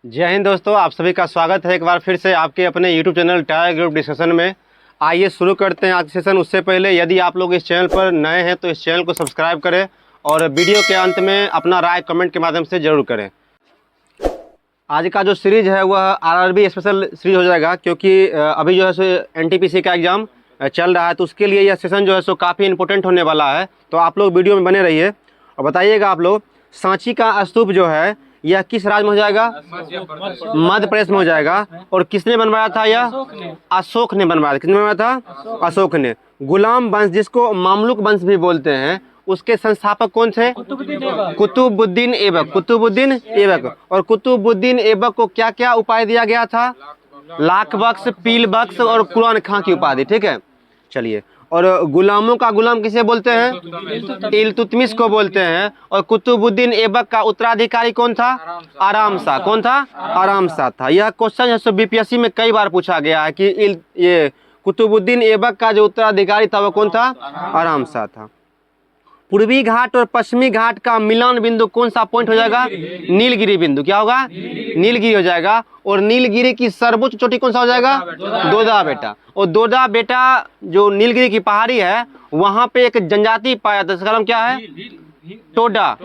जय हिंद दोस्तों, आप सभी का स्वागत है एक बार फिर से आपके अपने YouTube channel tyre group discussion में। आइए शुरू करते हैं आज का सेशन। उससे पहले यदि आप लोग इस चैनल पर नए हैं तो इस चैनल को सब्सक्राइब करें और वीडियो के अंत में अपना राय कमेंट के माध्यम से ज़रूर करें। आज का जो सीरीज़ है वह RRB स्पेशल सीरीज हो जाएगा, क्योंकि अभी जो है सो NTPC का एग्ज़ाम चल रहा है, तो उसके लिए यह सेशन जो है सो काफ़ी इंपॉर्टेंट होने वाला है। तो आप लोग वीडियो में बने रहिए और बताइएगा आप लोग, सांची का स्तूप जो है यह किस राज्य में हो जाएगा? मध्य प्रदेश में हो जाएगा। और किसने बनवाया था? यह अशोक ने बनवाया था। किसने बनवाया था? अशोक ने। गुलाम वंश, जिसको मामलुक वंश भी बोलते हैं, उसके संस्थापक कौन थे? कुतुबुद्दीन ऐबक। कुतुबुद्दीन ऐबक। और कुतुबुद्दीन ऐबक को क्या क्या उपाधि दिया गया था? लाख बख्श, पील बख्श और कुरान खां की उपाधि। ठीक है, चलिए। और गुलामों का गुलाम किसे बोलते हैं? इल्तुतमिश को बोलते हैं। और कुतुबुद्दीन ऐबक का उत्तराधिकारी कौन था? आराम शाह। कौन था? आराम शाह था। यह क्वेश्चन है BPSC में कई बार पूछा गया है कि ये कुतुबुद्दीन ऐबक का जो उत्तराधिकारी था वो कौन था? आराम शाह था। पूर्वी घाट और पश्चिमी घाट का मिलान बिंदु कौन सा पॉइंट हो जाएगा? नीलगिरी बिंदु। क्या होगा? नीलगिरी हो जाएगा। और नीलगिरी की सर्वोच्च चोटी कौन सा हो जाएगा? दोदा बेटा। और दोदा बेटा जो नीलगिरी की पहाड़ी है, वहां पे एक जनजाति पाया था, इसका नाम क्या है? टोडा।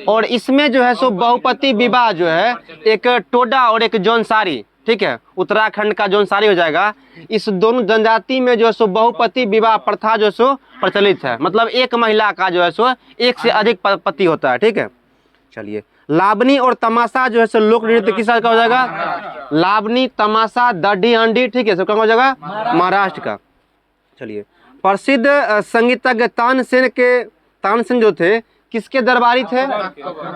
और इसमें जो है सो बहुपति विवाह जो है, एक टोडा और एक जौनसारी, ठीक है, उत्तराखंड का जौनसारी हो जाएगा। इस दोनों जनजाति में जो है सो बहुपति विवाह प्रथा जो सो प्रचलित है, मतलब एक महिला का जो है सो एक से अधिक पति होता है। ठीक है, चलिए। लावनी और तमाशा जो है सो लोक नृत्य किस राज्य का हो जाएगा? लावनी, तमाशा, दड्डी हंडी, ठीक है, सब कहाँ हो जाएगा? महाराष्ट्र का। चलिए। प्रसिद्ध संगीतज्ञ तानसेन जो थे, किसके दरबारी थे?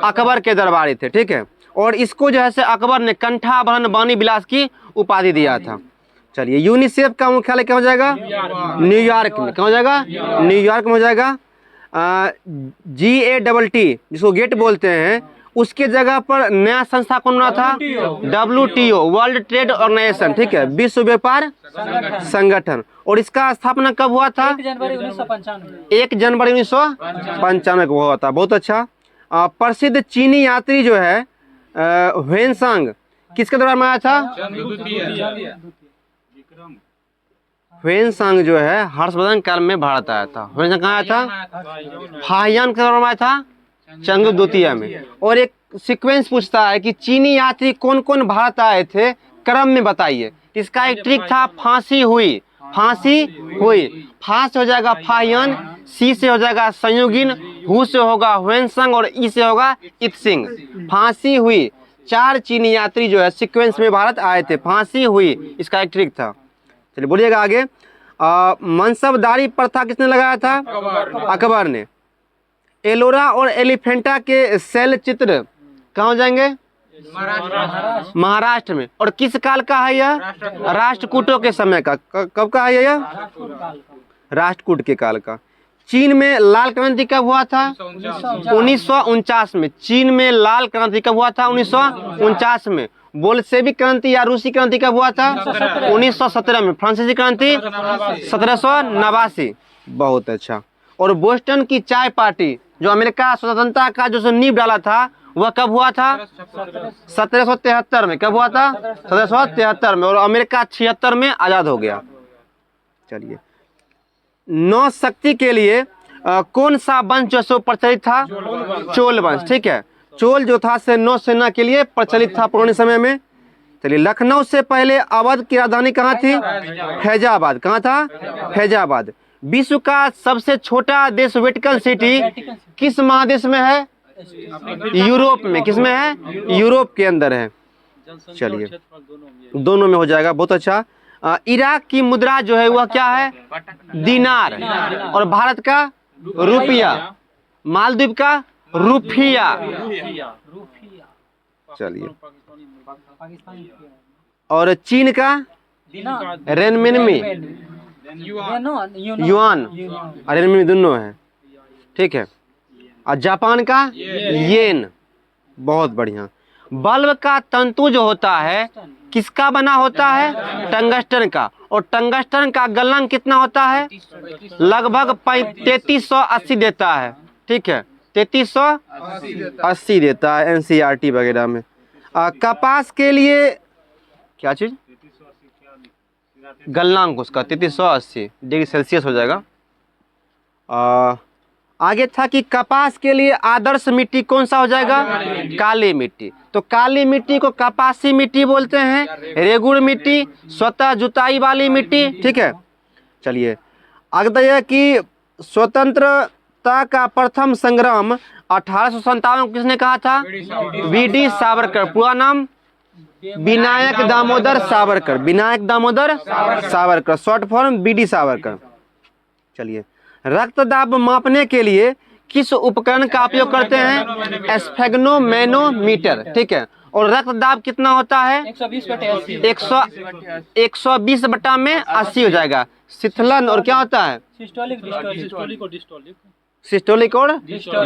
अकबर के दरबारी थे। ठीक है। और इसको जो है अकबर ने कंठाभरण वाणी विलास की उपाधि दिया था। चलिए। यूनिसेफ का मुख्यालय क्या हो जाएगा? न्यूयॉर्क में। क्या हो जाएगा? न्यूयॉर्क में हो जाएगा। GATT, जिसको गेट बोलते हैं, उसके जगह पर नया संस्था कौन बना था? WTO, world trade organisation. ठीक है, विश्व व्यापार संगठन। और इसका स्थापना कब हुआ था? 1 जनवरी 1995 को हुआ था। बहुत अच्छा। प्रसिद्ध चीनी यात्री जो है ह्वेनसांग, किसके दौरान में आया था? ह्वेनसांग जो है हर्षवर्धन काल में भारत आया था। ह्वेनसांग कहाँ आया था? फाहियान के दौरान में आया था, चंद्रगुप्त द्वितीय में। और एक सीक्वेंस पूछता है कि चीनी यात्री कौन कौन भारत आए थे, क्रम में बताइए। इसका एक ट्रिक था, फांसी हुई। फांसी हुई। फांस हो जाएगा फाहियान, सी से हो जाएगा संयोगिन, हु से होगा ह्वेनसांग और ई से होगा इत्सिंग। फांसी हुई। 4 चीनी यात्री जो है सीक्वेंस में भारत आए थे। फांसी हुई, इसका एक ट्रिक था। चलिए बोलिएगा आगे। मनसबदारी प्रथा किसने लगाया था? अकबर ने। एलोरा और एलिफेंटा के शैल चित्र कहाँ हो जाएंगे? महाराष्ट्र में। और किस काल का है यह? राष्ट्रकूटों के समय का। कब का है यह? राष्ट्रकूट के काल का। चीन में लाल क्रांति कब हुआ था? 1949 में। चीन में लाल क्रांति कब हुआ था? 1949 में। बोल्शेविक क्रांति या रूसी क्रांति कब हुआ था? 1917 में। फ्रांसीसी क्रांति 1789। बहुत अच्छा। और बोस्टन की चाय पार्टी, जो अमेरिका स्वतंत्रता का जो नींव डाला था, वह कब हुआ था? 1773 में। कब हुआ था? 1773 में। और अमेरिका 76 में आजाद हो गया। चलिए। नौ शक्ति के लिए कौन सा वंश जो सो प्रचलित था? चोल वंश। ठीक है, चोल जो था से नौ सेना के लिए प्रचलित था पुराने समय में। चलिए। लखनऊ से पहले अवध की राजधानी कहाँ थी? फैजाबाद। कहाँ था? फैजाबाद। विश्व का सबसे छोटा देश वेटिकन सिटी किस महादेश में है? यूरोप में। किस में है? यूरोप के अंदर है। चलिए, दोनों में हो जाएगा। बहुत अच्छा। इराक की मुद्रा जो है वह क्या है? दिनार। और भारत का रुपया। मालदीव का रुपया। चलिए। और चीन का रेनमिनमी, युआन और रेनमिनमी दोनों है। ठीक है। और जापान का येन। बहुत बढ़िया। बल्ब का तंतु जो होता है किसका बना होता है? टंगस्टन का। और टंगस्टन का गलनांक कितना होता है? लगभग 3380 देता है। ठीक है, 3380 देता है NCERT वगैरह में। कपास के लिए क्या चीज़, गलनांक उसका 3380 डिग्री सेल्सियस हो जाएगा। आगे था कि कपास के लिए आदर्श मिट्टी कौन सा हो जाएगा, काली मिट्टी। तो काली मिट्टी को कपासी मिट्टी बोलते हैं, रेगुड़ मिट्टी, स्वतः जुताई वाली मिट्टी, ठीक है। चलिए आगे यह कि स्वतंत्रता का प्रथम संग्राम 1857 किसने कहा था, वीडी सावरकर। पूरा नाम Vinayak Damodar Savarkar, Vinayak Damodar Savarkar, short form BD Savarkar. चलिए रक्तदाब मापने के लिए किस उपकरण का उपयोग करते हैं, स्फेग्नोमेनोमीटर, ठीक है। और रक्तदाब कितना होता है, 120/80 हो जाएगा। सिथलन और क्या होता है, सिस्टोलिक और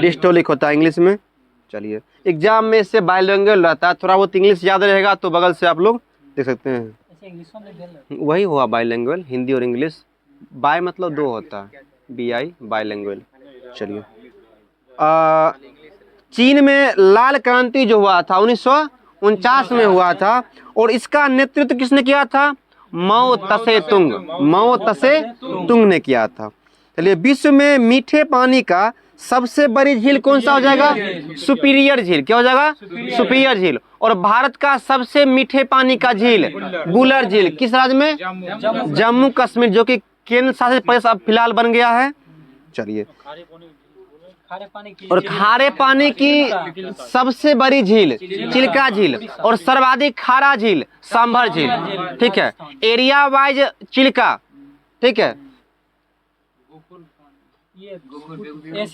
डिस्टोलिक होता है इंग्लिश में। चलिए एग्जाम में इससे बाइलिंगुअल रहता है, थोड़ा बहुत इंग्लिश याद रहेगा तो बगल से आप लोग देख सकते हैं, वही हुआ बाइलिंगुअल, हिंदी और इंग्लिश। बाय मतलब दो होता है, BI बाइलिंगुअल। चलिए चीन में लाल क्रांति जो हुआ था 1949 में हुआ था, और इसका नेतृत्व किसने किया था, माओ तसे तुंग, माओ तसे तुंग ने किया था। चलिए विश्व में मीठे पानी का सबसे बड़ी झील कौन सा हो जाएगा, सुपीरियर झील। क्या हो जाएगा, सुपीरियर झील। और भारत का सबसे मीठे पानी का झील बुलर झील, किस राज्य में, जम्मू कश्मीर, जो कि केंद्र शासित प्रदेश अब फिलहाल बन गया है। चलिए और खारे पानी की सबसे बड़ी झील चिल्का झील, और सर्वाधिक खारा झील सांभर झील, ठीक है। एरिया वाइज चिल्का, ठीक है।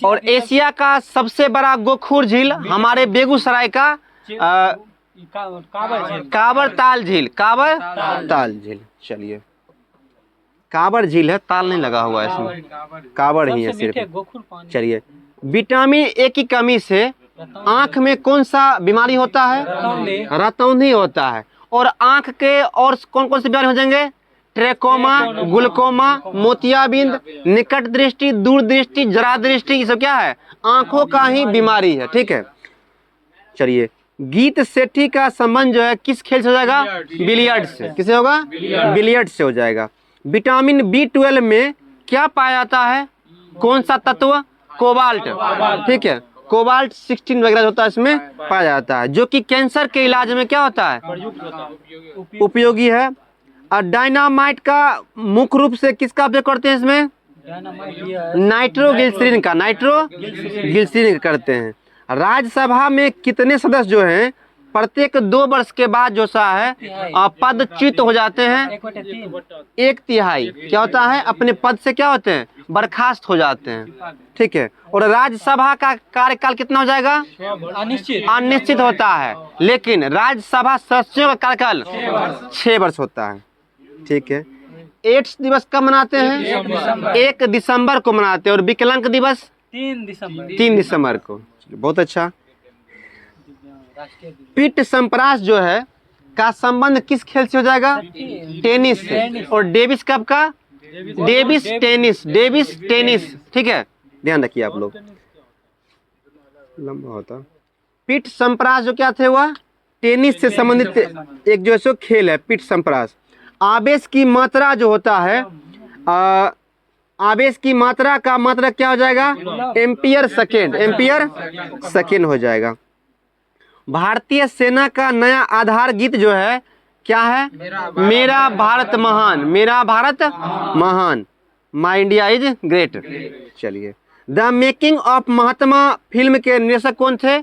और एशिया का सबसे बड़ा गोखुर झील हमारे बेगूसराय का काबर ताल झील, काबर ताल झील। चलिए काबर झील है, ताल नहीं लगा हुआ है इसमें, काबर ही है सिर्फ। चलिए विटामिन ए की कमी से आंख में कौन सा बीमारी होता है, रतौंधी होता है। और आंख के और कौन कौन सी बीमारी हो जाएंगे, ट्रेकोमा, ग्लूकोमा, मोतियाबिंद, निकट दृष्टि, दूर दृष्टि, जरा दृष्टि, ये सब क्या है, आंखों का ही बीमारी है, ठीक है। चलिए गीत सेठी का संबंध जो है किस खेल से हो जाएगा, बिलियर्ड से। किसे होगा, बिलियर्ड से हो जाएगा। विटामिन B12 में क्या पाया जाता है, कौन सा तत्व, कोबाल्ट, ठीक है। कोबाल्ट 16 वगैरह होता है इसमें पाया जाता है, जो कि कैंसर के इलाज में क्या होता है, उपयोगी है। और डायनामाइट का मुख्य रूप से किसका उपयोग करते हैं इसमें, नाइट्रोग्लिसरीन का, नाइट्रोग्लिसरीन करते हैं। राज्यसभा में कितने सदस्य जो हैं प्रत्येक 2 वर्ष के बाद जो सा है पदच्युत हो जाते हैं, 1/3 क्या होता है, अपने पद से क्या होते हैं, बर्खास्त हो जाते हैं, ठीक है। और राज्यसभा का कार्यकाल कितना हो जाएगा, अनिश्चित होता है, लेकिन राज्यसभा सदस्यों का कार्यकाल 6 वर्ष होता है, ठीक है। एड्स दिवस कब मनाते हैं, 1 दिसंबर को मनाते हैं। और विकलांग दिवस 3 दिसंबर को। बहुत अच्छा। पीट संप्रास जो है का संबंध किस खेल से हो जाएगा, टेनिस से। और डेविस कप का, डेविस टेनिस, ठीक है, ध्यान रखिए आप लोग, लंबा होता। पीट संप्रास जो क्या थे, वह टेनिस से संबंधित एक जो है खेल है, पीट संप्रास। आवेश की मात्रा जो होता है, आवेश की मात्रा का मात्रा क्या हो जाएगा, एम्पियर सेकेंड हो जाएगा। भारतीय सेना का नया आधार गीत जो है क्या है, मेरा भारत महान, मेरा भारत महान, माई इंडिया इज ग्रेट। चलिए the making of Mahatma film के निर्देशक कौन थे,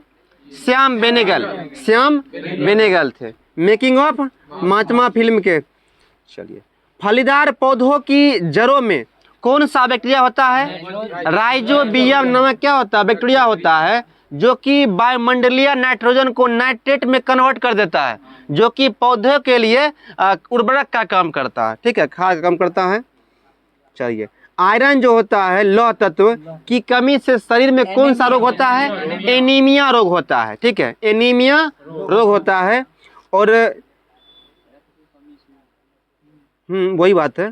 श्याम बेनेगल थे, मेकिंग ऑफ महात्मा फिल्म के। चलिए फलीदार पौधों की जड़ों में कौन सा बैक्टीरिया होता है, राइजोबियम नामक क्या होता है, बैक्टीरिया होता है, जो कि वायुमंडलीय नाइट्रोजन को नाइट्रेट में कन्वर्ट कर देता है, जो कि पौधों के लिए उर्वरक का काम करता है, ठीक है, खाद का काम करता है। चलिए आयरन जो होता है लौह तत्व की कमी से शरीर में कौन सा रोग होता है, एनीमिया रोग होता है, ठीक है, एनीमिया रोग होता है। और वही बात है।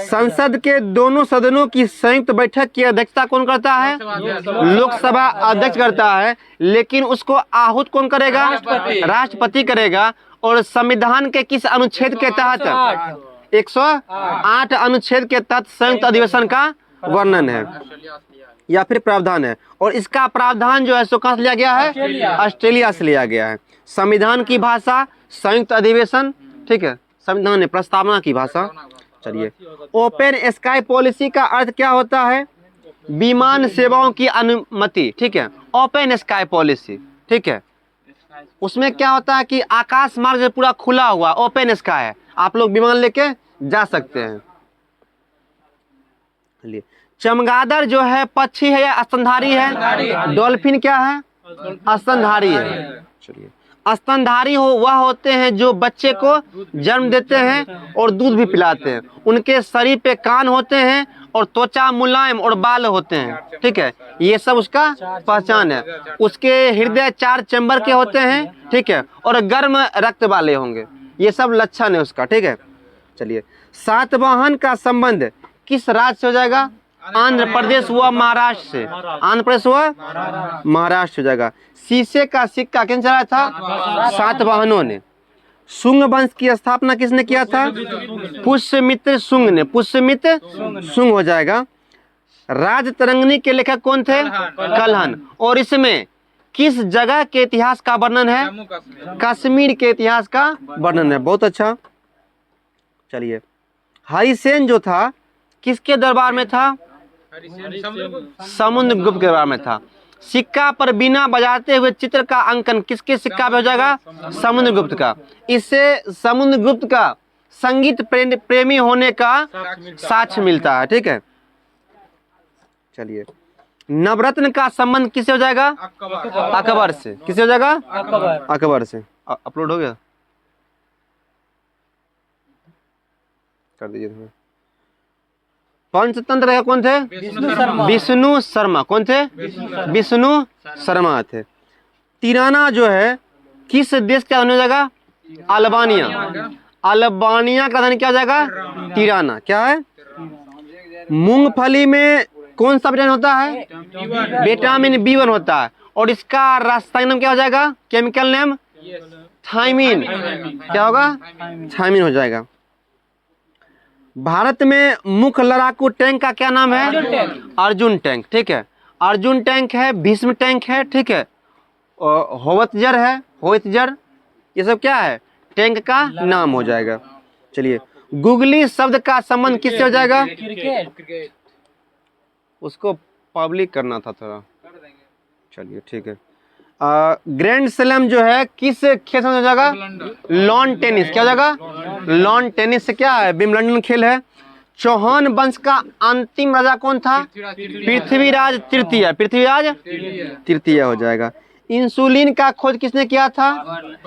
संसद के दोनों सदनों की संयुक्त बैठक की अध्यक्षता कौन करता है? लोकसभा अध्यक्ष करता है, लेकिन उसको आहूत कौन करेगा? राष्ट्रपति करेगा। और संविधान के किस अनुच्छेद के तहत? 108 अनुच्छेद के तहत संयुक्त अधिवेशन का वर्णन है या फिर प्रावधान है। और इसका प्रावधान जो है सो कहाँ से लिया गया है? ऑस्ट्रेलिया से लिया गया है। संविधान की भाषा संयुक्त अधिवेशन, ठीक है, संविधान ने प्रस्तावना की भाषा। चलिए, ओपन स्काई पॉलिसी का अर्थ क्या होता है? विमान सेवाओं की अनुमति, ठीक है, ओपन स्काई पॉलिसी, ठीक है। उसमें क्या होता है कि आकाश मार्ग जो पूरा खुला हुआ ओपन स्काई है, आप लोग विमान लेके जा सकते हैं। चलिए, चमगादड़ जो है पक्षी है या स्तनधारी है? डॉल्फिन क्या है? स्तनधारी है। चलिए, स्तनधारी हो वह होते हैं जो बच्चे को जन्म देते हैं और दूध भी पिलाते हैं। उनके शरीर पे कान होते हैं और त्वचा मुलायम और बाल होते हैं, ठीक है, ये सब उसका पहचान है। उसके हृदय 4 चैम्बर के होते हैं, ठीक है, और गर्म रक्त वाले होंगे। ये सब लक्षण है उसका, ठीक है। चलिए, सातवाहन का संबंध किस राज्य से हो जाएगा? आंध्र प्रदेश व महाराष्ट्र से। आंध्र प्रदेश व महाराष्ट्र हो जाएगा। शीशे का सिक्का किसने चलाया था? सातवाहनों ने। शुंग वंश की स्थापना किसने किया था? पुष्यमित्र शुंग ने। पुष्यमित्र शुंग हो जाएगा। राजतरंगिणी के लेखक कौन थे? कल्हण। और इसमें किस जगह के इतिहास का वर्णन है? कश्मीर के इतिहास का वर्णन है। बहुत अच्छा। चलिए, हरिसेन जो था किसके दरबार में था? समुद्रगुप्त के दरबार में था। सिक्का पर बिना बजाते हुए चित्र का अंकन किसके सिक्का पे हो जाएगा? समुद्रगुप्त का। इससे समुद्रगुप्त का संगीत प्रेमी होने का साक्ष्य मिलता है, ठीक है। चलिए, नवरत्न का संबंध किससे हो जाएगा? अकबर से। किससे हो जाएगा? अकबर से। अपलोड हो गया, कर दीजिए थोड़ा। पंचतंत्र कौन थे? विष्णु शर्मा। कौन थे? विष्णु शर्मा थे। तिराना जो है किस देश का हो जाएगा? अल्बानिया। अल्बानिया का धन क्या हो जाएगा? तिराना। क्या है? मूंगफली में कौन सा विटामिन होता है? विटामिन B1 होता है। और इसका रासायनिक नाम क्या हो जाएगा? Chemical name? थायमीन। क्या होगा? थायमीन हो जाएगा। भारत में मुख्य लड़ाकू टैंक का क्या नाम है? अर्जुन टैंक, ठीक है। अर्जुन टैंक है, भीष्म टैंक है, ठीक है, होवित्जर है, होवित्जर, ये सब क्या है? टैंक का नाम हो जाएगा। चलिए, गुगली शब्द का संबंध किससे हो जाएगा? उसको पब्लिक करना था थोड़ा। चलिए, ठीक है। ग्रैंड स्लैम जो है किस खेल से हो जाएगा? Lawn tennis. क्या हो जाएगा? लॉन टेनिस से क्या है? विंबलडन खेल है। चौहान वंश का अंतिम राजा कौन था? पृथ्वीराज तृतीय। पृथ्वीराज तृतीय हो जाएगा। इंसुलिन का खोज किसने किया था?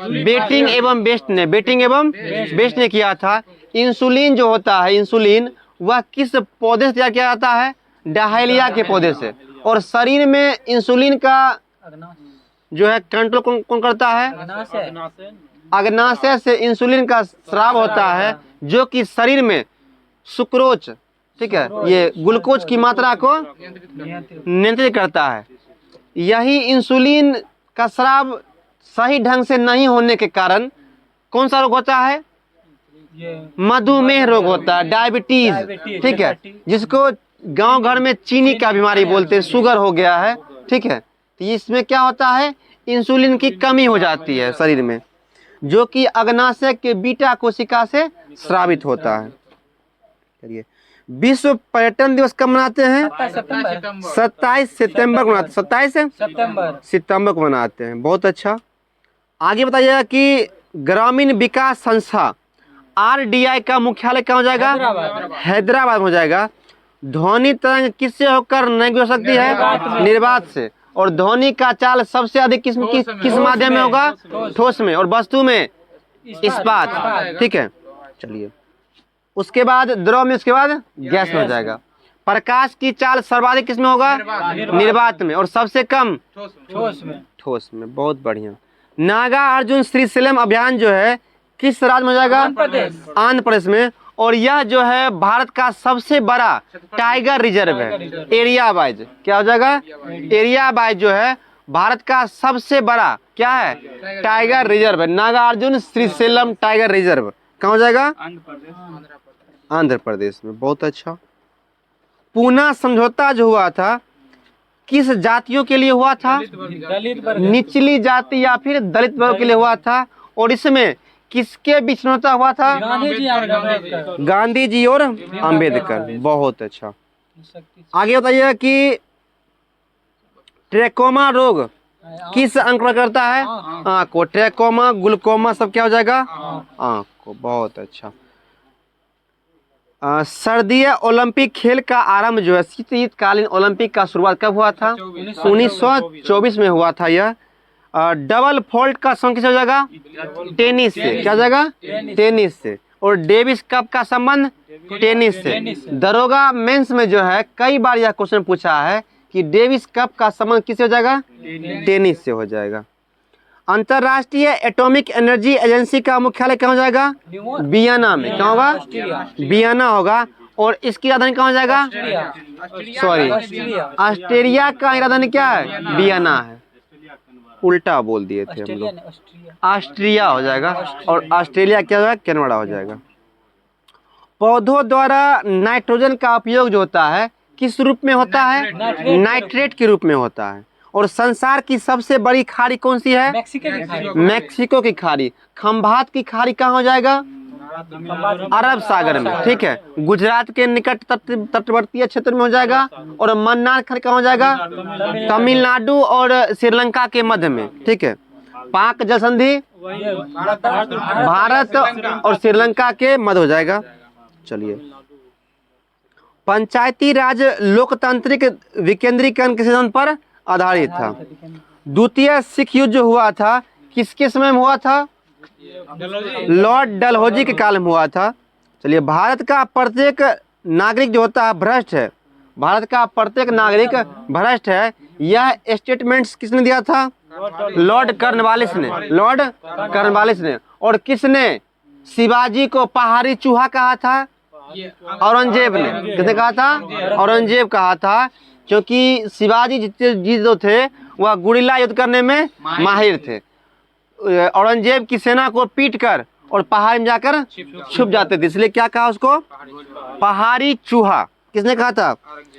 बेटिंग एवं बेस्ट ने। बेटिंग एवं बेस्ट ने किया था। इंसुलिन जो होता है, इंसुलिन वह किस पौधे से तैयार किया जाता है? डायलिया के पौधे से। और शरीर में इंसुलिन का जो है कंट्रोल कौन करता है? अग्नाशय से इंसुलिन का स्राव होता है, जो कि शरीर में सुक्रोज, ठीक है, ये ग्लूकोज की मात्रा को नियंत्रित करता है। यही इंसुलिन का स्राव सही ढंग से नहीं होने के कारण कौन सा रोग होता है? मधुमेह रोग होता है, डायबिटीज, ठीक है, जिसको गांव घर में चीनी का बीमारी बोलते हैं, शुगर हो गया है, ठीक है। तो इसमें क्या होता है? इंसुलिन की कमी हो जाती है शरीर में, जो कि अग्नाशय के बीटा कोशिका से स्रावित होता है। चलिए, विश्व पर्यटन दिवस कब मनाते हैं? 27 सितंबर को मनाते हैं। 27 सितंबर को मनाते हैं। बहुत अच्छा। आगे बताइएगा कि ग्रामीण विकास संस्था RDI का मुख्यालय कहाँ हो जाएगा? हैदराबाद हो जाएगा। ध्वनि तरंग किससे होकर नहीं गुजर सकती है? निर्वात से। और ध्वनि का चाल सबसे अधिक किस माध्यम में होगा? ठोस में। और वस्तु में इस्पात, ठीक है। चलिए, उसके बाद द्रव में, उसके बाद गैस में हो जाएगा। प्रकाश की चाल सर्वाधिक किस में होगा? निर्वात में। और सबसे कम ठोस में। बहुत बढ़िया। नागा अर्जुन श्रीशैलम अभियान जो है किस राज्य में हो जाएगा? आंध्र प्रदेश में। और यह जो है भारत का सबसे बड़ा टाइगर रिजर्व है एरिया वाइज। क्या हो जाएगा? एरिया वाइज जो है भारत का सबसे बड़ा क्या है? टाइगर रिजर्व है। नागार्जुन श्रीशैलम टाइगर रिजर्व कहाँ हो जाएगा? आंध्र प्रदेश में। बहुत अच्छा। पूना समझौता जो हुआ था किस जातियों के लिए हुआ था? निचली जाति या फिर दलित वर्ग के लिए हुआ था। और इसमें किसके बीच समझौता हुआ था? गांधी जी और अंबेडकर। बहुत अच्छा। आगे बताइए कि ट्रैकोमा रोग किस अंग पर करता है? आंख को। ट्रैकोमा, ग्लूकोमा सब क्या हो जाएगा? आंख को। बहुत अच्छा। सर्दीय ओलंपिक खेल का आरंभ जो है शीतकालीन ओलंपिक का शुरुआत कब हुआ था? 1924 में हुआ था यह। डबल फॉल्ट का संबंध किससे हो जाएगा? टेनिस से। क्या हो जाएगा? टेनिस से। और डेविस कप का संबंध टेनिस से। दरोगा मेंस में जो है कई बार यह क्वेश्चन पूछा है कि डेविस कप का संबंध किससे हो जाएगा? टेनिस से हो जाएगा। अंतरराष्ट्रीय एटॉमिक एनर्जी एजेंसी का मुख्यालय कहाँ हो जाएगा? वियना में। कहाँ होगा? वियना होगा। और इसकी राजधानी कहाँ हो जाएगा? सॉरी, ऑस्ट्रेलिया का राजधानी क्या है? वियना है। उल्टा बोल दिए थे हम लोग। ऑस्ट्रिया हो जाएगा। और ऑस्ट्रेलिया क्या हो जाएगा? कनाडा हो जाएगा। पौधों द्वारा नाइट्रोजन का उपयोग जो होता है किस रूप में होता है? नाइट्रेट के रूप में होता है। और संसार की सबसे बड़ी खाड़ी कौन सी है? मैक्सिको की खाड़ी। खंभात की खाड़ी कहाँ हो जाएगा? अरब सागर में। ठीक है। गुजरात के निकट तटवर्तीय क्षेत्र में हो जाएगा। और मन्नार खाड़ी कहाँ हो जाएगा? तमिलनाडु और श्रीलंका के मध्य में। ठीक है। पाक जल संधि भारत और श्रीलंका के मध्य हो जाएगा। चलिए। पंचायती राज लोकतांत्रिक विकेंद्रीकरण के सिद्धांत पर आधारित था। द्वितीय सिख युद्ध जो हुआ था किसके समय में हुआ था? लॉर्ड डलहौजी के काल में हुआ था। चलिए। भारत का प्रत्येक नागरिक जो होता है भ्रष्ट है। भारत का प्रत्येक नागरिक भ्रष्ट है। यह स्टेटमेंट्स किसने दिया था? लॉर्ड कॉर्नवालिस ने। लॉर्ड कॉर्नवालिस ने। और किसने शिवाजी को पहाड़ी चूहा कहा था? औरंगजेब ने। किसने कहा था? औरंगजेब कहा था। क्योंकि शिवाजी जी जो थे वह गुरिल्ला युद्ध करने में माहिर थे। औरंगजेब की सेना को पीट कर और पहाड़ में जाकर छुप जाते थे, इसलिए क्या कहा उसको? पहाड़ी चूहा। किसने कहा था?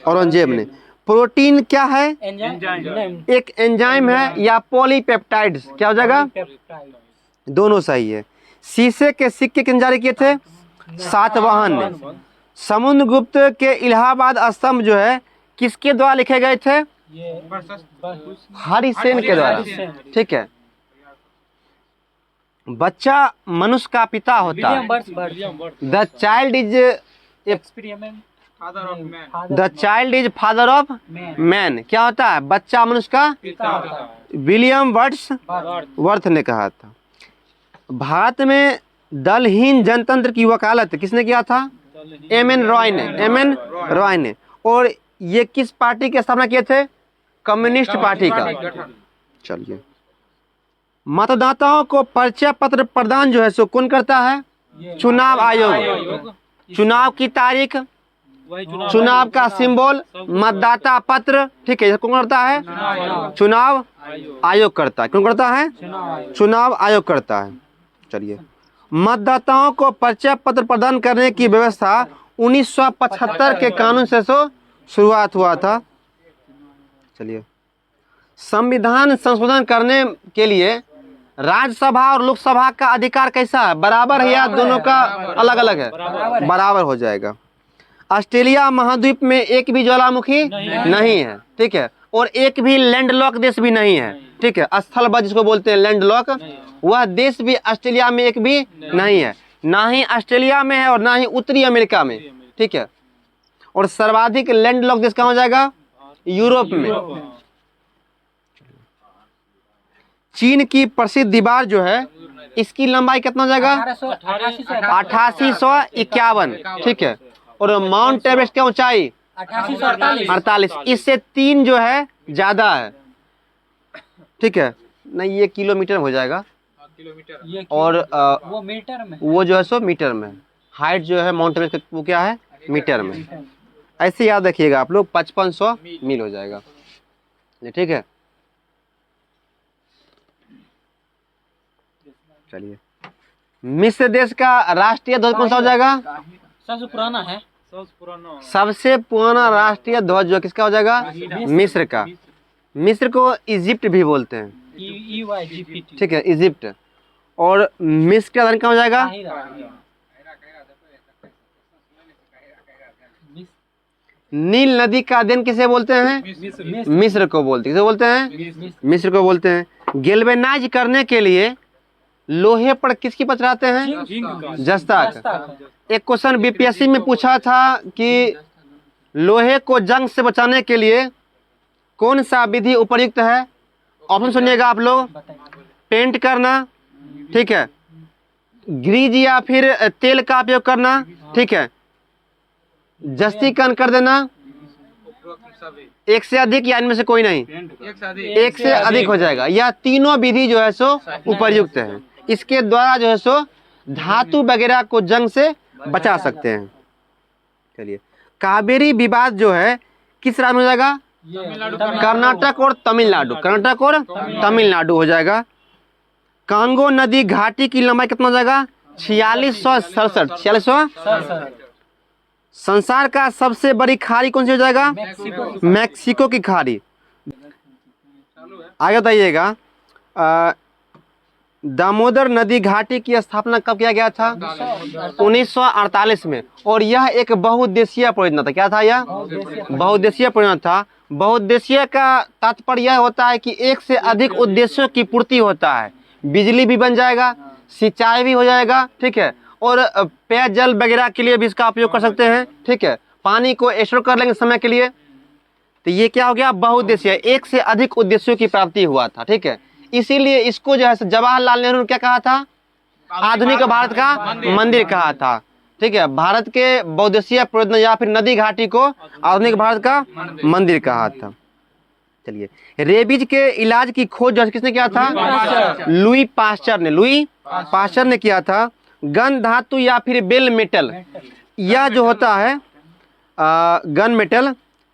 औरंगजेब ने। प्रोटीन क्या है? एक एंजाइम है या पॉलीपेप्टाइड्स? क्या हो जाएगा? दोनों सही है। शीशे के सिक्के किसने जारी किए थे? सातवाहन ने। समुद्रगुप्त के इलाहाबाद स्तंभ जो है किसके द्वारा लिखे गए थे? हरिसेन के द्वारा। ठीक है। बच्चा मनुष्य का पिता होता है। The child is father of man. क्या होता है? बच्चा मनुष्य का पिता। विलियम वर्थ ने कहा था। भारत में दलहीन जनतंत्र की वकालत किसने किया था? एम.एन. रॉय ने। और ये किस पार्टी की स्थापना किए थे? कम्युनिस्ट पार्टी का। चलिए। मतदाताओं को परिचय पत्र प्रदान जो है सो कौन करता है? चुनाव आयोग। चुनाव की तारीख, चुनाव का सिंबल, मतदाता पत्र। ठीक है। कौन करता है? चुनाव आयोग करता है। कौन करता है? चुनाव आयोग करता है। चलिए। मतदाताओं को परिचय पत्र प्रदान करने की व्यवस्था 1975 के कानून से शुरुआत हुआ था। चलिए। संविधान संशोधन करने के लिए राज्यसभा और लोकसभा का अधिकार कैसा है? बराबर है या दोनों का अलग अलग है? बराबर हो जाएगा। ऑस्ट्रेलिया महाद्वीप में एक भी ज्वालामुखी नहीं है। ठीक है। और एक भी लैंडलॉक देश भी नहीं है। ठीक है। स्थलबद्ध जिसको बोलते हैं लैंडलॉक, वह देश भी ऑस्ट्रेलिया में एक भी नहीं है। ना ही ऑस्ट्रेलिया में है और ना ही उत्तरी अमेरिका में। ठीक है। और सर्वाधिक लैंडलॉक देश कहाँ हो जाएगा? यूरोप में। चीन की प्रसिद्ध दीवार जो है इसकी लंबाई कितना हो जाएगा? 8851। ठीक है। और माउंट एवरेस्ट की ऊंचाई 48। इससे 3 जो है ज्यादा है। ठीक है। नहीं, ये किलोमीटर हो जाएगा। ये और वो मीटर में, वो जो है सो मीटर में, हाइट जो है माउंट एवरेस्ट वो क्या है, मीटर में। ऐसे याद रखिएगा आप लोग, 5500 मील हो जाएगा। ये ठीक है। चलिए, मिस्र देश का राष्ट्रीय ध्वज कौन सा हो जाएगा? सबसे पुराना है, सबसे पुराना राष्ट्रीय ध्वज जो किसका हो जाएगा? मिस्र का। मिस्र को इजिप्ट भी बोलते हैं, EYGPT, ठीक है, इजिप्ट। और मिस्र का राजधानी कहाँ हो जाएगा? नील नदी का देन किसे बोलते हैं? मिस्र को बोलते हैं। किसे बोलते हैं? मिस्र को बोलते हैं। गैल्वेनाइज करने के लिए लोहे पर किसकी परत चढ़ाते हैं? जस्ता का। एक क्वेश्चन बीपीएससी में पूछा था कि लोहे को जंग से बचाने के लिए कौन सा विधि उपयुक्त है? ऑप्शन सुनिएगा आप लोग। पेंट करना, ठीक है, ग्रीज या फिर तेल का उपयोग करना, ठीक है, जस्तीकरण कर देना, एक से अधिक या इनमें से कोई नहीं, एक से अधिक हो जाएगा। यह तीनों विधि जो है सो उपयुक्त है। इसके द्वारा जो है सो धातु वगैरह को जंग से बचा सकते हैं। चलिए, कावेरी विवाद जो है किस राज्य में हो जाएगा? कर्नाटक और तमिलनाडु। कर्नाटक और तमिलनाडु हो जाएगा। कांगो नदी घाटी की लंबाई कितना हो जाएगा? 4667। 4600। संसार का सबसे बड़ी खाड़ी कौन सी हो जाएगा? मैक्सिको की खाड़ी। आगे बताइएगा, दामोदर नदी घाटी की स्थापना कब किया गया था? 1948 में। और यह एक बहुउद्देशीय परियोजना था। क्या था यह? बहुउद्देशीय परियोजना था। बहुउद्देशीय का तात्पर्य यह होता है कि एक से अधिक उद्देश्यों की पूर्ति होता है। बिजली भी बन जाएगा, सिंचाई भी हो जाएगा, ठीक है, और पेयजल वगैरह के लिए भी इसका उपयोग कर सकते हैं, ठीक है, पानी को स्टोर कर लेंगे समय के लिए। तो ये क्या हो गया? बहुउद्देशीय, एक से अधिक उद्देश्यों की प्राप्ति हुआ था, ठीक है। इसीलिए इसको जो है जवाहरलाल नेहरू ने क्या कहा था? आधुनिक भारत का मंदिर कहा था, ठीक है। भारत के बहुउद्देशीय परियोजना या फिर नदी घाटी को आधुनिक भारत का मंदिर कहा था। चलिए, रेबीज के इलाज की खोज जो किसने किया था? लुई पास्चर ने। लुई पास्चर ने किया था। गन धातु या फिर बेल मेटल, यह जो होता है गन मेटल,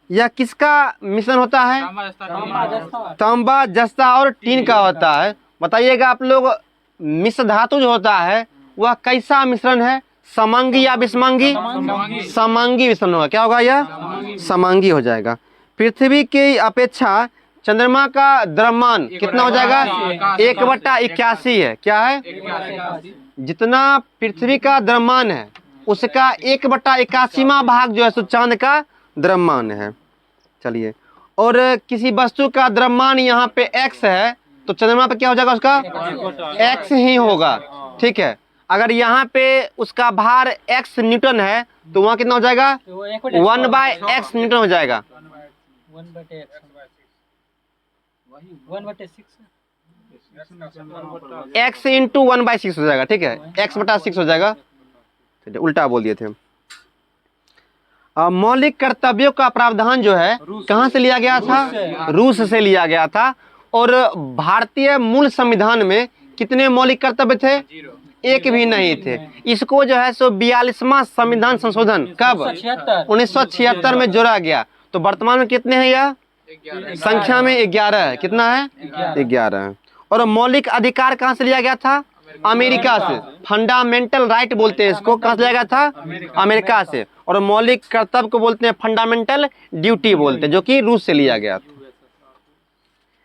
यह किसका मिश्रण होता है? तांबा, जस्ता और टीन का होता है। बताइएगा आप लोग, मिश्र धातु जो होता है वह कैसा मिश्रण है? समांगी या विषमांगी? समांगी मिश्रण होगा। क्या होगा? यह समांगी हो जाएगा। पृथ्वी की अपेक्षा चंद्रमा का द्रव्यमान कितना हो जाएगा? 1/81 है। क्या है? जितना पृथ्वी का द्रव्यमान है उसका 1/81वां भाग जो है सो चांद का द्रव्यमान है। चलिए, और किसी वस्तु का द्रव्यमान यहाँ पे x है तो चंद्रमा पे क्या हो जाएगा? उसका x ही होगा, ठीक है। अगर यहाँ पे उसका भार x न्यूटन है तो वहाँ कितना हो जाएगा? 1/x न्यूटन हो जाएगा। 1/6 x इंटू 1/6 हो जाएगा, ठीक है, x/6 हो जाएगा। उल्टा बोल दिए थे। मौलिक कर्तव्यों का प्रावधान जो है कहाँ से लिया गया था? रूस से लिया गया था। और भारतीय मूल संविधान में कितने मौलिक कर्तव्य थे? एक भी नहीं थे। इसको जो है सो 42वां संविधान संशोधन कब? 1976 में जोड़ा गया। तो वर्तमान में कितने हैं? यह संख्या में 11 है। कितना है? 11 है। और मौलिक अधिकार कहाँ से लिया गया था? अमेरिका से। फंडामेंटल राइट बोलते हैं इसको। कहाँ से लिया गया था? अमेरिका से। और मौलिक कर्तव्य को बोलते हैं फंडामेंटल ड्यूटी बोलते हैं, जो कि रूस से लिया गया था।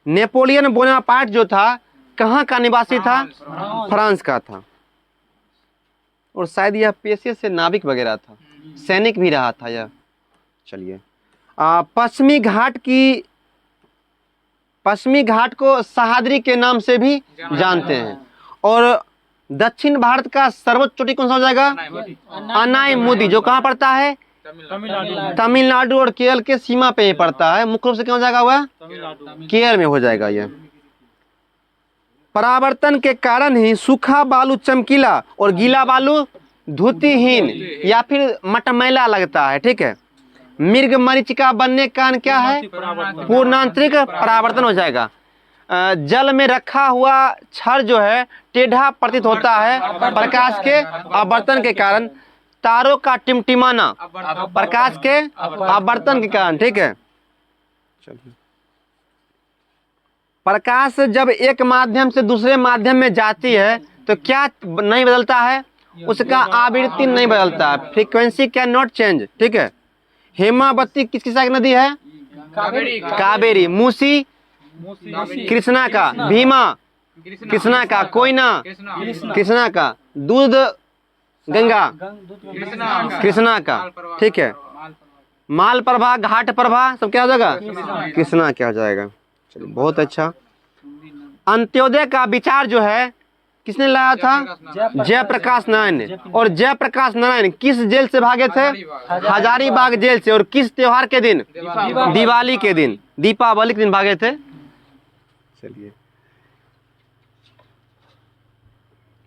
नेपोलियन बोनापार्ट जो था कहाँ का निवासी था? फ्रांस का था। और शायद यह पेशे से नाविक वगैरह था, सैनिक भी रहा था यह। चलिए, पश्चिमी घाट को सह्याद्री के नाम से भी जानते हैं। और दक्षिण भारत का सर्वोच्च चोटी कौन सा हो जाएगा? अनायमुदी, जो कहाँ पड़ता है? तमिलनाडु और केरल के सीमा पे ही पड़ता है। मुख्य रूप से क्या हो जाएगा? वह केरल में हो जाएगा। यह परावर्तन के कारण ही सूखा बालू चमकीला और गीला बालू धुतिहीन या फिर मटमैला लगता है, ठीक है। मृग मरीचिका बनने का कारण क्या है? पूर्णांतरिक परावर्तन हो जाएगा। जल में रखा हुआ क्षण जो है टेढ़ा प्रतीत होता है प्रकाश के आवर्तन के कारण। तारों का टिमटिमाना प्रकाश के आवर्तन के कारण, ठीक है। चलिए, प्रकाश जब एक माध्यम से दूसरे माध्यम में जाती है तो क्या नहीं बदलता है? उसका आवृत्ति नहीं बदलता, फ्रीक्वेंसी कैन नॉट चेंज, ठीक है। हेमावती किस किस की नदी है? कावेरी। मूसी कृष्णा का। भीमा कृष्णा का। कोयना कृष्णा का। दूध गंगा कृष्णा का, ठीक है। माल प्रभा घाट प्रभा सब क्या हो जाएगा? कृष्णा क्या हो जाएगा। चलिए, बहुत अच्छा। अंत्योदय का विचार जो है किसने लाया था? जयप्रकाश नारायण ने। और जयप्रकाश नारायण किस जेल से भागे थे? हजारीबाग जेल से। और किस त्योहार के दिन? दिवाली के दिन, दीपावली के दिन भागे थे। चलिए,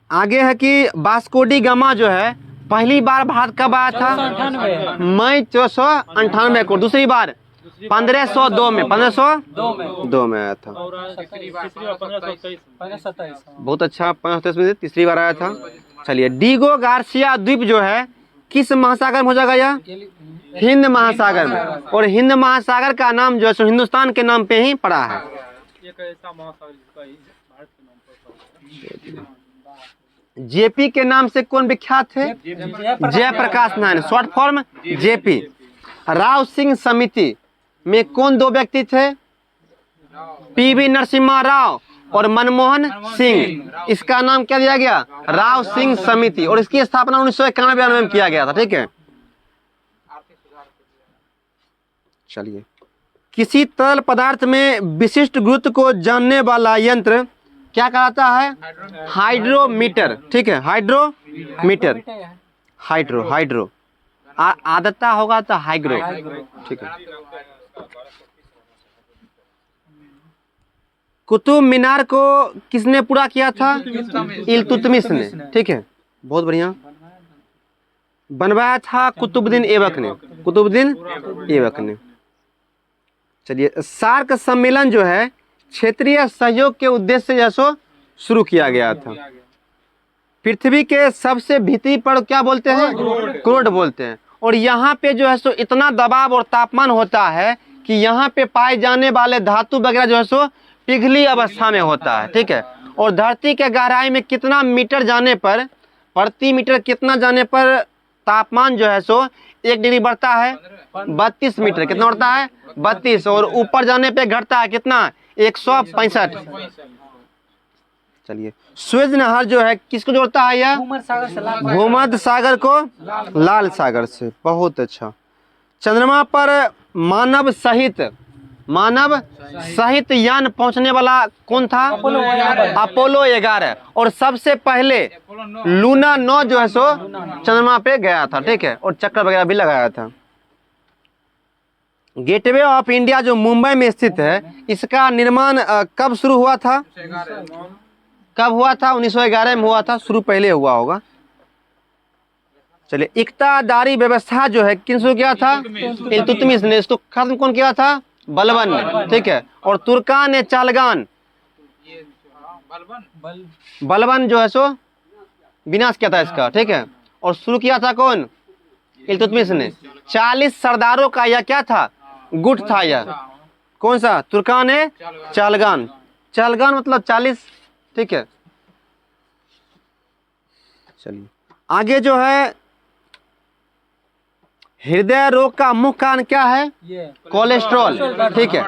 आगे है कि वास्को डी गामा जो है पहली बार भारत कब आया था? मई 1498 को। दूसरी बार 1502 में। 1502 में आया था। बहुत अच्छा, 1527 में तीसरी बार आया था। चलिए, डीगो गार्सिया द्वीप जो है किस महासागर में हो जाएगा? यह हिंद महासागर में। और हिंद महासागर का नाम जो है सो हिंदुस्तान के नाम पे ही पड़ा है। जेपी के नाम से कौन विख्यात थे? Jayaprakash Narayan, short form JP. Rao Singh समिति में कौन दो व्यक्ति थे? पीवी नरसिम्हा राव और मनमोहन सिंह। इसका नाम क्या दिया गया? राव सिंह समिति। और इसकी स्थापना 1991 में किया गया था, ठीक है। चलिए, किसी तरल पदार्थ में विशिष्ट गुरुत्व को जानने वाला यंत्र क्या कहलाता है? हाइड्रोमीटर, ठीक है। हाइड्रोमीटर। हाइड्रो आदता होगा तो हाइग्रो, ठीक है। कुतुब मीनार को किसने पूरा किया था? इल्तुतमिश ने, ठीक है। बहुत बढ़िया। बनवाया था कुतुबुद्दीन ऐबक ने। कुतुबुद्दीन ऐबक ने। चलिए, सार्क सम्मेलन जो है क्षेत्रीय सहयोग के उद्देश्य से जैसो शुरू किया गया था। पृथ्वी के सबसे भीतरी पर क्या बोलते हैं? क्रोड बोलते हैं। और यहाँ पे जो है सो इतना दबाव और तापमान होता है कि यहाँ पे पाए जाने वाले धातु वगैरह जो है सो पिघली अवस्था में होता है, ठीक है। और धरती के गहराई में कितना मीटर जाने पर, प्रति मीटर कितना जाने पर तापमान जो है सो 1 डिग्री बढ़ता है? 32 मीटर। कितना बढ़ता है? 32। और ऊपर जाने पे घटता है कितना? 165। चलिए, सुएज नहर जो है किसको जोड़ता है? यह भूमध्य सागर को लाल सागर से। बहुत अच्छा। चंद्रमा पर मानव सहित यान पहुंचने वाला कौन था? अपोलो 11। और सबसे पहले लूना 9 जो है सो चंद्रमा पे गया था, ठीक है। और चक्कर वगैरह भी लगाया था। गेटवे ऑफ इंडिया जो मुंबई में स्थित है, इसका निर्माण कब शुरू हुआ था? कब हुआ था? 1911 में हुआ था। शुरू पहले हुआ होगा। चलिए, इक्तादारी व्यवस्था जो है किसने किया था? इल्तुतमिश ने। इसको खत्म कौन किया था? बलबन ने, ठीक है। और तुर्कान ने चालगान, बलबन जो है सो विनाश किया था इसका, ठीक है। और शुरू किया था कौन? इल्तुतमिश ने। 40 सरदारों का यह क्या था? गुट था। यह कौन सा? तुर्कान ने चालगान। चालगान मतलब 40, ठीक है। चलिए, आगे जो है हृदय रोग का मुख्य कारण क्या है? कोलेस्ट्रॉल, ठीक है।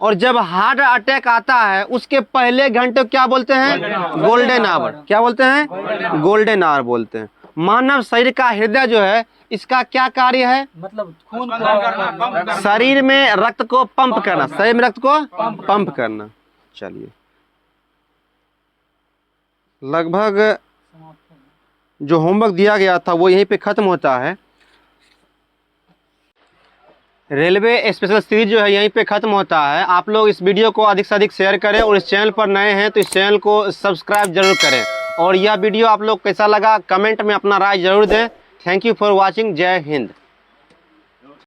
और जब हार्ट अटैक आता है उसके पहले घंटे क्या बोलते हैं? Golden hour. क्या बोलते हैं? गोल्डन आवर बोलते हैं। मानव शरीर का हृदय जो है इसका क्या कार्य है? मतलब खून को शरीर में रक्त को पंप करना। शरीर में रक्त को पंप करना। चलिए, लगभग जो होमवर्क दिया गया था वो यहीं पे खत्म होता है। रेलवे स्पेशल सीरीज जो है यहीं पे खत्म होता है। आप लोग इस वीडियो को अधिक से अधिक शेयर करें और इस चैनल पर नए हैं तो इस चैनल को सब्सक्राइब जरूर करें। और यह वीडियो आप लोग कैसा लगा कमेंट में अपना राय जरूर दें। Thank you for watching. जय हिंद।